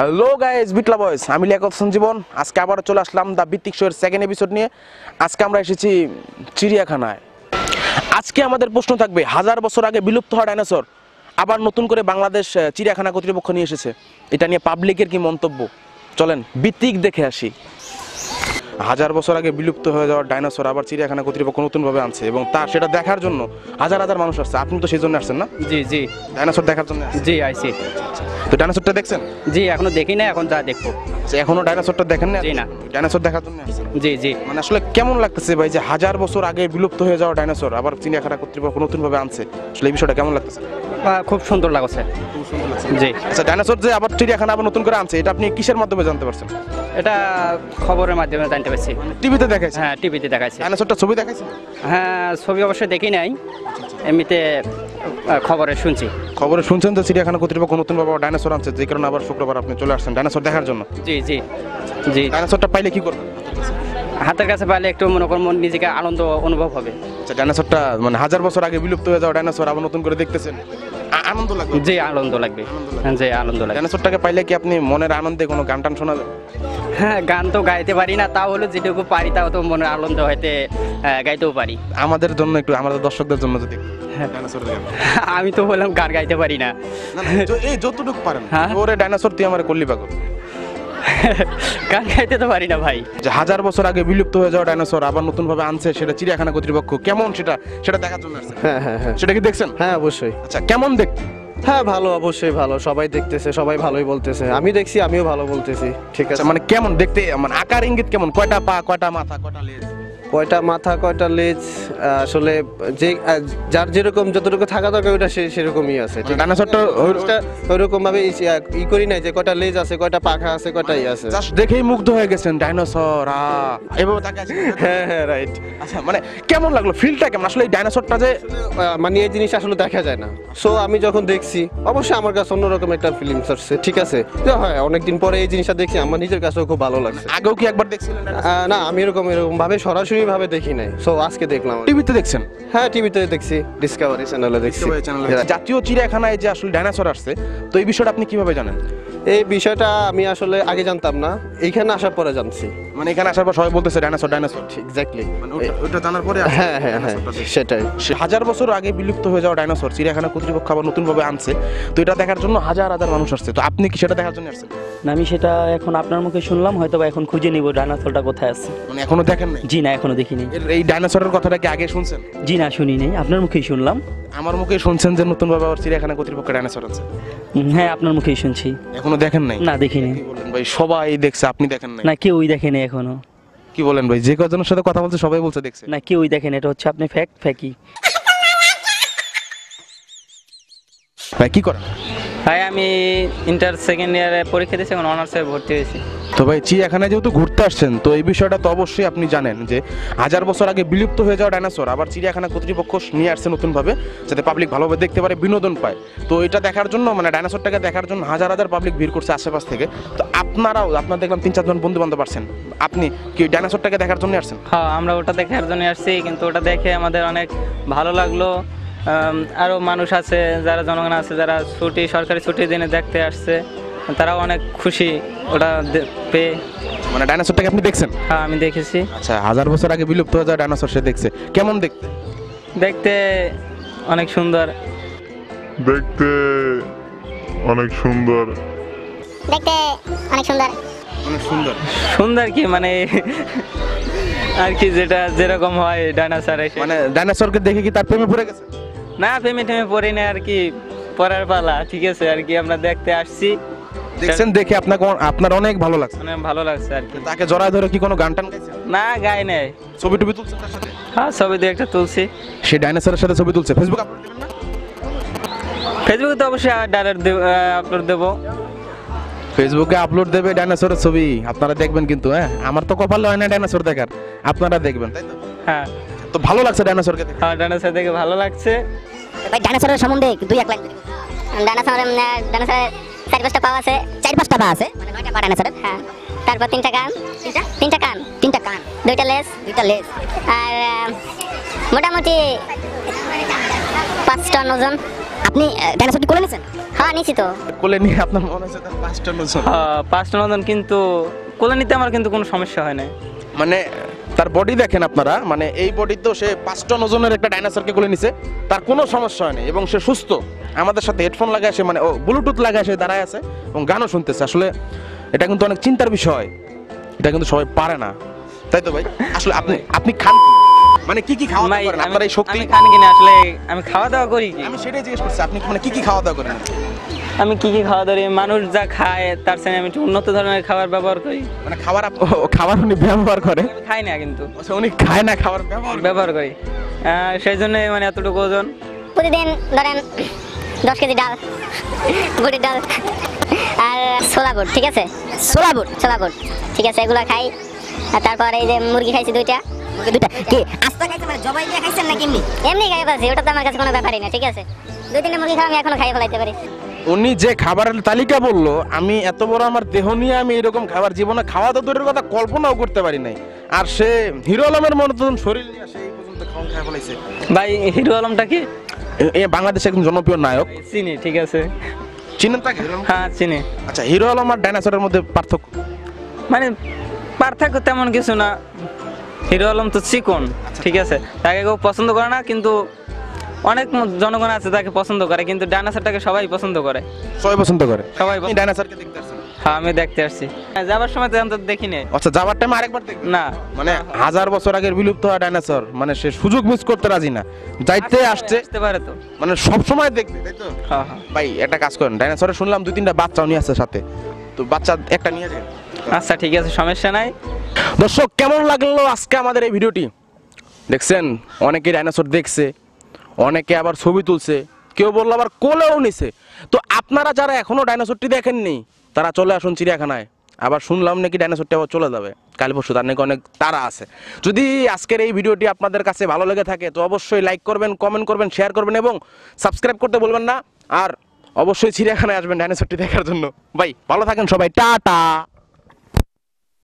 Hello guys, বিটলা বয়েস, আমি লিয়াকত সঞ্জীবন। আজকে আবার চলে আসলাম দ্য ভিত্তিক শোয়ের সেকেন্ড এপিসোড নিয়ে। আজকে আমরা এসেছি চিড়িয়াখানায়। আজকে আমাদের প্রশ্ন থাকবে, 1000 বছর আগে বিলুপ্ত হওয়া ডাইনোসর আবার নতুন করে বাংলাদেশ চিড়িয়াখানা কর্তৃপক্ষ নিয়ে এসেছে। এটা নিয়ে পাবলিকের কি মন্তব্য, চলেন ভিত্তিক দেখে আসি। 1000 বছর আগে বিলুপ্ত হয়ে যাওয়ার ডাইনোসর আবার চিড়িয়াখানা কর্তৃপক্ষ নতুনভাবে আনছে এবং তার সেটা দেখার জন্য হাজার হাজার মানুষ আসছে। আপনি তো সেই জন্য আসছেন না? জি জি, ডাইনোসর দেখার জন্য? জি আইসি। তো ডাইনোসরটা দেখছেন? জি, এখনো দেখি না, এখন যা দেখবো। এখনো ডাইনোসরটা দেখেন না? জি না। ডাইনোসর দেখার জন্য আসছেন? জি জি। মানে আসলে কেমন লাগতেছে ভাই যে 1000 বছর আগে বিলুপ্ত হয়ে যাওয়া ডাইনোসর আবার চিড়িয়াখানা কর্তৃপক্ষ নতুনভাবে আনছে? আসলে এই বিষয়টা কেমন লাগতেছে? খুব সুন্দর লাগছে। জি। আচ্ছা, ডাইনোসর যে আবার চিড়িয়াখানা আবার নতুন করে আনছে, এটা আপনি কিসের মাধ্যমে জানতে পারছেন? এটা খবরের মাধ্যমে জানতে পারছি। টিভিতে দেখাইছে? হ্যাঁ, টিভিতে দেখাইছে। ডাইনোসরটা ছবি দেখাইছে? হ্যাঁ, ছবি অবশ্যই দেখি নাই, এমনিতে খবরে শুনছি। খবরে শুনছেন যে চিড়িয়াখানা কর্তৃপক্ষ নতুনভাবে ডাইনোসর আনছে, যে কারণে আবার শুক্রবার আপনি চলে আসছেন ডাইনোসর দেখার জন্য? জি জি জি। ডাইনোসরটা পাইলে কি করবেন? হাতের কাছে পাইলে একটু মনে করুন নিজেকে আনন্দ অনুভব হবে। আচ্ছা, ডাইনোসরটা মানে 1000 বছর আগে বিলুপ্ত হয়ে যাওয়া ডাইনোসর আবার নতুন করে দেখতেছেন, আনন্দ লাগবে? জি, আনন্দ লাগবে। জি, আনন্দ লাগবে। ডাইনোসরটাকে পাইলে কি আপনি মনের আনন্দে কোনো গান টান শোনাবেন? হ্যাঁ, গান তো গাইতে পারি না, তাও হলো যেটুকু পারি তাও তো মনের আনন্দ হইতে গাইতেও পারি। আমাদের জন্য একটু, আমাদের দর্শকদের জন্য যদি ডাইনোসর দেখেন। আমি তো বললাম গান গাইতে পারি না। এই যতটুকু পারেন হ্যাঁ? ওরে ডাইনোসর তুই আমার করলি পাগল। গান গাইতে তো পারি না ভাই। যে 1000 বছর আগে বিলুপ্ত হয়ে যাওয়া ডাইনোসর আবার নতুন ভাবে আনছে, সেটা চিড়িয়াখানা কর্তৃপক্ষ কেমন সেটা দেখার জন্য আসছে। হ্যাঁ হ্যাঁ হ্যাঁ সেটা কি দেখছেন? হ্যাঁ অবশ্যই। আচ্ছা, কেমন দেখতে? হ্যাঁ ভালো, অবশ্যই ভালো। সবাই দেখতেছে, সবাই ভালোই বলতেছে। আমি দেখছি, আমিও ভালো বলতেছি। ঠিক আছে। আচ্ছা, মানে কেমন দেখতে, মানে আকার ইঙ্গিত কেমন? কয়টা পা, কয়টা মাথা, কয়টা লেজ? কয়টা মাথা, কয়টা লেজ, আসলে যে যার যেরকম যতটুকু থাকা দরকার ওটা সেরকমই আছে। ঠিক ডাইনোসরটা ওইরকম ভাবে ই করি নাই যে কয়টা লেজ আছে, কয়টা পাখা আছে, কয়টা ই আছে। জাস্ট দেখেই মুগ্ধ হয়ে গেছেন ডাইনোসর এভাবে তাকে আছে? হ্যাঁ হ্যাঁ রাইট। আচ্ছা, মানে কেমন লাগলো, ফিলটা কেমন আসলে এই ডাইনোসরটা যে মানে এই জিনিস আসলে দেখা যায় না। সো আমি যখন দেখছি অবশ্যই আমার কাছে অন্যরকম একটা ফিলিংস আসছে। ঠিক আছে, হ্যাঁ অনেকদিন পরে এই জিনিসটা দেখছি, আমার নিজের কাছেও খুব ভালো লাগছে। আগেও কি একবার দেখছিলেন? না, আমি এরকম ভাবে সরাসরি ভাবে দেখি নাই। সো আজকে দেখলাম। টিভিতে দেখছেন? হ্যাঁ, টিভিতে দেখছি, ডিসকভারি চ্যানেলে দেখছি। জাতীয় চিড়িয়াখানায় যে আসলে ডাইনোসর আসছে, তো এই বিষয়টা আপনি কিভাবে জানেন? এই বিষয়টা আমি আসলে আগে জানতাম না, এইখানে আসার পরে জানছি। মানে এখানে আসার পর সবাই বলতেছে ডাইনোসর ডাইনোসর। এক্স্যাক্টলি, মানে ওটা জানার পরে হ্যাঁ হ্যাঁ হ্যাঁ সেটাই। 1000 বছর আগে বিলুপ্ত হয়ে যাওয়া ডাইনোসর চিড়িয়াখানা কর্তৃপক্ষ আবার নতুন ভাবে আনছে, তো এটা দেখার জন্য হাজার হাজার মানুষ আসছে। তো আপনি কি সেটা দেখার জন্য আসছেন? না, আমি সেটা এখন আপনার মুখে শুনলাম, হয়তো বা এখন খুঁজে নিব ডাইনোসরটা কোথায় আছে। মানে এখনো দেখেন নাই? জি না, এখনো দেখিনি। এই ডাইনোসরের কথাটা কি আগে শুনছেন? জি না, শুনি নাই, আপনার মুখেই শুনলাম। আমার মুখে শুনছেন যে নতুন ভাবে আবার চিড়িয়াখানা কর্তৃপক্ষ ডাইনোসর আছে? হ্যাঁ, আপনার মুখেই শুনছি। এখনো দেখেন নাই? না, দেখিনি। কি বলেন ভাই, সবাই দেখছে, আপনি দেখেন নাই? না, কেউই দেখেনি এখনো। কি বলেন ভাই, যে কজনের সাথে কথা বলছে সবাই বলছে দেখছে? না, কেউই দেখেনি। এটা হচ্ছে আপনি ফ্যাকি। ভাই কি করেন? ভাই আমি ইন্টার সেকেন্ড ইয়ারে পরীক্ষা দিয়েছি, এখন অনার্সে ভর্তি হয়েছি। তো ভাই চিড়িয়াখানায় যেহেতু ঘুরতে আসছেন, তো এই বিষয়টা তো অবশ্যই আপনি জানেন যে 1000 বছর আগে বিলুপ্ত হয়ে যাওয়া ডাইনোসর আবার চিড়িয়াখানা কর্তৃপক্ষ নিয়ে আসছে নতুনভাবে, যাতে পাবলিক ভালোভাবে দেখতে পারে, বিনোদন পায়। তো এটা দেখার জন্য, মানে ডাইনোসরটাকে দেখার জন্য হাজার হাজার পাবলিক ভিড় করছে আশেপাশ থেকে। তো আপনার দেখলাম 3-4 জন বন্ধু বান্ধব আসছেন, আপনি কি ডাইনোসরটাকে দেখার জন্য আসছেন? হ্যাঁ, আমরা ওটা দেখার জন্য আসছি, কিন্তু ওটা দেখে আমাদের অনেক ভালো লাগলো। আরও মানুষ আছে, যারা জনগণ আছে, যারা সরকারি ছুটির দিনে দেখতে আসছে, তারাও অনেক খুশি ওটা পেয়ে। মানে ডাইনোসরটাকে আপনি দেখছেন? হ্যাঁ, আমি দেখেছি। আচ্ছা, 1000 বছর আগে বিলুপ্ত হয়ে যাওয়া ডাইনোসর সে দেখছে, কেমন দেখতে? দেখতে অনেক সুন্দর। দেখতে অনেক সুন্দর। দেখতে অনেক সুন্দর। অনেক সুন্দর। সুন্দর কি মানে আর কি, যেটা যেরকম হয় ডাইনোসর এসে। মানে ডাইনোসরকে দেখে কি তার প্রেমে পড়ে গেছে? না, প্রেমে পড়ি না আর কি, পড়ার পালা। ঠিক আছে আর কি, আমরা দেখতে আসছি, দেখছেন, দেখে আপনার অনেক ভালো লাগছে? মানে ভালো লাগছে আর কি। তাকে জড়ায় ধরে কি কোনো গান টান গাইছেন? না, গাই নাই। ছবি টবি তুলছেন তার সাথে? হ্যাঁ, ছবি দিয়ে একটা তুলছি। সে ডাইনোসরের সাথে ছবি তুলছে, ফেসবুক আপলোড দিবেন না? ফেসবুকে তো অবশ্যই ডাইরেক্ট আপলোড দেবো। ফেসবুকে আপলোড দেবে ডাইনোসরের ছবি, আপনারা দেখবেন কিন্তু। হ্যাঁ, আমার তো কপালে হয় না ডাইনোসর দেখার, আপনারা দেখবেন, তাই তো? হ্যাঁ, তো ভালো লাগছে ডাইনোসরকে দেখে? হ্যাঁ, ডাইনোসর দেখে ভালো লাগছে। ভাই ডাইনোসরের সম্বন্ধে 2-1 লাইন। ডাইনোসরের 4-5টা পা আছে, 4-5টা পা আছে, মানে 9টা পা ডাইনোসরের। হ্যাঁ, তারপর 3টা কান, 3টা কান, 2টা লেজ, আর মোটামুটি 5 টন ওজন। আপনি আপনি ডাইনোসরটি কোলে নিয়েছেন? হ্যাঁ নিছি তো। কোলে নিয়ে আপনার মনে হচ্ছে তার 5টা নজন। 5টা নদন, কিন্তু কোলে নিতে আমার কিন্তু কোনো সমস্যা হয় না। মানে তার বডি দেখেন আপনারা, মানে এই বডি তো সে 5টা ওজনের একটা ডাইনোসরকে কোলে নিছে, তার কোনো সমস্যা হয়নি এবং সে সুস্থ। আমাদের সাথে হেডফোন লাগায় সে, মানে ও ব্লুটুথ লাগায় সে দাঁড়ায় আছে এবং গানও শুনতেছে। আসলে এটা কিন্তু অনেক চিন্তার বিষয়, এটা কিন্তু সবাই পারে না, তাই তো ভাই? আসলে আপনি আপনি খান কি? মানে কি কি খাওয়া দাওয়া করেন? আপনার এই শক্তি। আমি খান কিনা আসলে আমি খাওয়া দাওয়া করি কি? আমি সেটাই জিজ্ঞেস করছি, আপনি মানে কি কি খাওয়া দাওয়া করেন? আমি কি কি খাওয়া দাওয়া করি? মানুষ যা খায় তার সাথে আমি একটু উন্নত ধরনের খাবার ব্যবহার করি। মানে খাবার উনি ব্যবহার করে? আমি খাই না, কিন্তু আচ্ছা, উনি খায় না, খাবার ব্যবহার করি। সেই জন্য মানে এতটুকু ওজন। প্রতিদিন ধরেন 10 কেজি ডাল, বুটের ডাল আর ছোলা বুট, ঠিক আছে? ছোলা বুট ঠিক আছে, এগুলো খাই। আর তারপর এই যে মুরগি খাইছি 2টা। কি আস্তা খাইছেন মানে জবাই দিয়ে খাইছেন নাকি এমনি? এমনি খাই পাচ্ছি, ওটা তো আমার কাছে কোনো ব্যাপারই না, ঠিক আছে? 2-3টা মুরগি খাওয়া আমি এখনো খাই ফেলাইতে পারি। উনি যে খাবারের তালিকা বললো, আমি এত বড় আমার দেহ নিয়ে আমি এরকম খাবার জীবনে খাওয়া তো দূরের কথা কল্পনাও করতে পারি নাই। আর সে হিরো আলমের মতন শরীর নিয়ে সে এই পর্যন্ত খাওয়া খাই ফেলাইছে। ভাই হিরো আলমটা কি? এ বাংলাদেশে একজন জনপ্রিয় নায়ক, চিনি, ঠিক আছে। চিনেন তাকে? হিরো আলম? হ্যাঁ চিনি। আচ্ছা, হিরো আলম আর ডাইনোসরের মধ্যে পার্থক্য? মানে পার্থক্য তেমন কিছু না। হিরো আলম তো চিকন, ঠিক আছে, তাকে কেউ পছন্দ করে না, কিন্তু অনেক জনগণ আছে তাকে পছন্দ করে, কিন্তু ডাইনোসরটাকে সবাই পছন্দ করে। সবাই পছন্দ করে? সবাই আপনি ডাইনোসরকে দেখতে আসছেন? হ্যাঁ আমি দেখতে আসছি, যাবার সময় তো দেখিনি। আচ্ছা, যাওয়ার টাইমে আরেকবার দেখবেন? না, মানে 1000 বছর আগের বিলুপ্ত হওয়া ডাইনোসর, মানে সে সুযোগ মিস করতে রাজি না, যাইতে আসছে, আসতে পারে তো। মানে সব সময় দেখবে, তাই তো? হ্যাঁ হ্যাঁ। ভাই একটা কাজ করেন, ডাইনোসরে শুনলাম 2-3টা বাচ্চাও নিয়ে আসছে সাথে, তো বাচ্চা একটা নিয়ে যান। আচ্ছা ঠিক আছে, সমস্যা নাই। দর্শক, কেমন লাগলো আজকে আমাদের এই ভিডিওটি? দেখছেন, অনেকে ডাইনোসর দেখছে, অনেকে আবার ছবি তুলছে, কেউ বললো আবার কোলেও নিছে। তো আপনারা যারা এখনো ডাইনোসরটি দেখেননি, তারা চলে আসুন চিড়িয়াখানায়। আবার শুনলাম নাকি ডাইনোসরটি আবার চলে যাবে কাল পরশু, তার নাকি অনেক তাড়া আছে। যদি আজকের এই ভিডিওটি আপনাদের কাছে ভালো লেগে থাকে, তো অবশ্যই লাইক করবেন, কমেন্ট করবেন, শেয়ার করবেন এবং সাবস্ক্রাইব করতে বলবেন না। আর অবশ্যই চিড়িয়াখানায় আসবেন ডাইনোসরটি দেখার জন্য। ভাই ভালো থাকেন সবাই, টাটা।